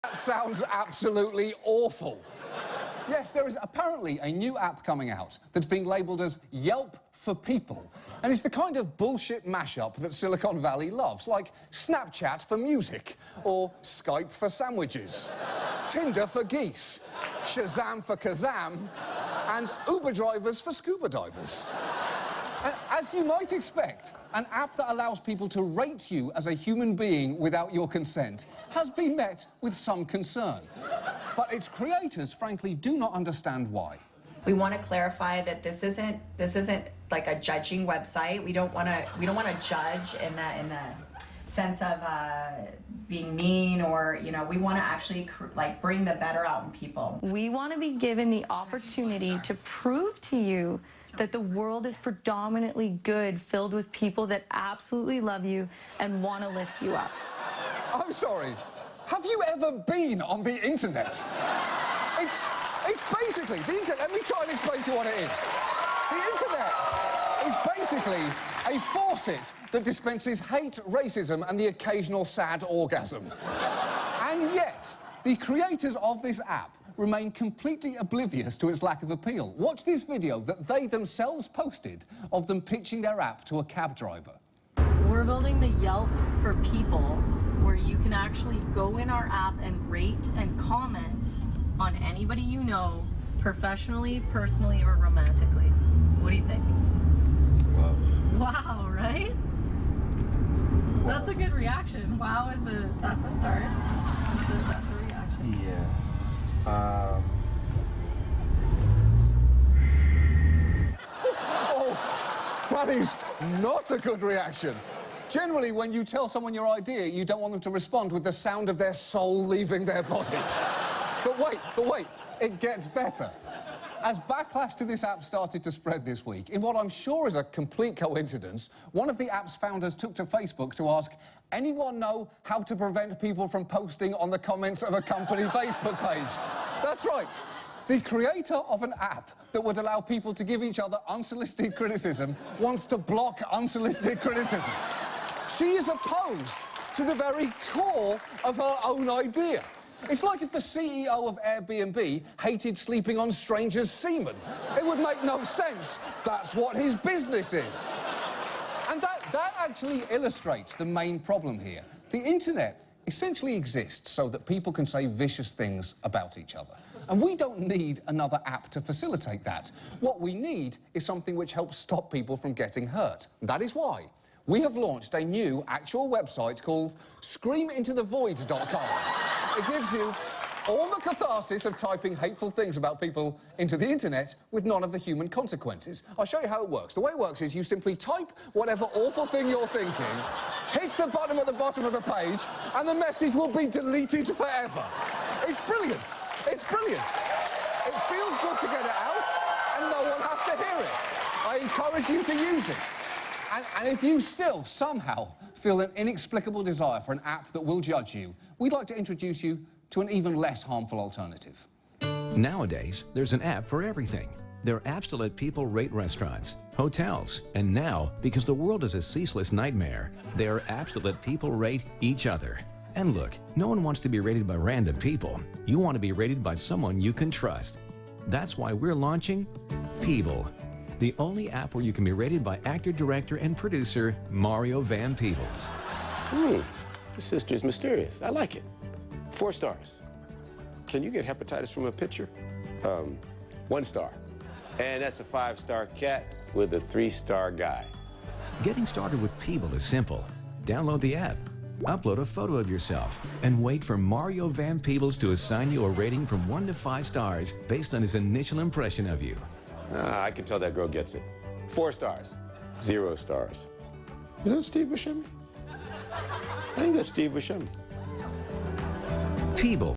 That sounds absolutely awful. Yes, there is apparently a new app coming out that's being labelled as Yelp for People. And it's the kind of bullshit mashup that Silicon Valley loves, like Snapchat for music, or Skype for sandwiches, Tinder for geese, Shazam for Kazam, and Uber drivers for scuba divers. And as you might expect, an app that allows people to rate you as a human being without your consent has been met with some concern. But its creators, frankly, do not understand why. We want to clarify that this isn't like a judging website. We don't want to judge in the sense of being mean, or we want to actually bring the better out in people. We want to be given the opportunity to prove to you that the world is predominantly good, filled with people that absolutely love you and want to lift you up. I'm sorry, have you ever been on the internet? It's basically, the internet, let me try and explain to you what it is. The internet is basically a faucet that dispenses hate, racism, and the occasional sad orgasm. And yet, the creators of this app remain completely oblivious to its lack of appeal. Watch this video that they themselves posted of them pitching their app to a cab driver. We're building the Yelp for People, where you can actually go in our app and rate and comment on anybody you know, professionally, personally, or romantically. What do you think? Wow. Wow, right? That's a good reaction. Wow that's a start. That's a reaction. Yeah. Oh, that is not a good reaction. Generally, when you tell someone your idea, you don't want them to respond with the sound of their soul leaving their body. But wait, it gets better. As backlash to this app started to spread this week, in what I'm sure is a complete coincidence, one of the app's founders took to Facebook to ask, anyone know how to prevent people from posting on the comments of a company Facebook page? That's right. The creator of an app that would allow people to give each other unsolicited criticism wants to block unsolicited criticism. She is opposed to the very core of her own idea. It's like if the CEO of Airbnb hated sleeping on strangers' semen. It would make no sense. That's what his business is. And that actually illustrates the main problem here. The internet essentially exists so that people can say vicious things about each other. And we don't need another app to facilitate that. What we need is something which helps stop people from getting hurt. And that is why we have launched a new actual website called screamintothevoid.com. It gives you all the catharsis of typing hateful things about people into the internet with none of the human consequences. I'll show you how it works. The way it works is you simply type whatever awful thing you're thinking, hit the button at the bottom of the page, and the message will be deleted forever. It's brilliant. It's brilliant. It feels good to get it out, and no one has to hear it. I encourage you to use it. And if you still somehow feel an inexplicable desire for an app that will judge you, we'd like to introduce you to an even less harmful alternative. Nowadays, there's an app for everything. There are apps to let people rate restaurants, hotels, and now, because the world is a ceaseless nightmare, there are apps that let people rate each other. And look, no one wants to be rated by random people. You want to be rated by someone you can trust. That's why we're launching PEEBLE, the only app where you can be rated by actor, director, and producer Mario Van Peebles. This sister is mysterious. I like it. 4 stars. Can you get hepatitis from a picture? 1 star. And that's a 5-star cat with a 3-star guy. Getting started with PEEBLE is simple. Download the app, upload a photo of yourself, and wait for Mario Van Peebles to assign you a rating from 1 to 5 stars based on his initial impression of you. I can tell that girl gets it. 4 stars. 0 stars. Is that Steve Buscemi? I think that's Steve Buscemi. PEEBLE.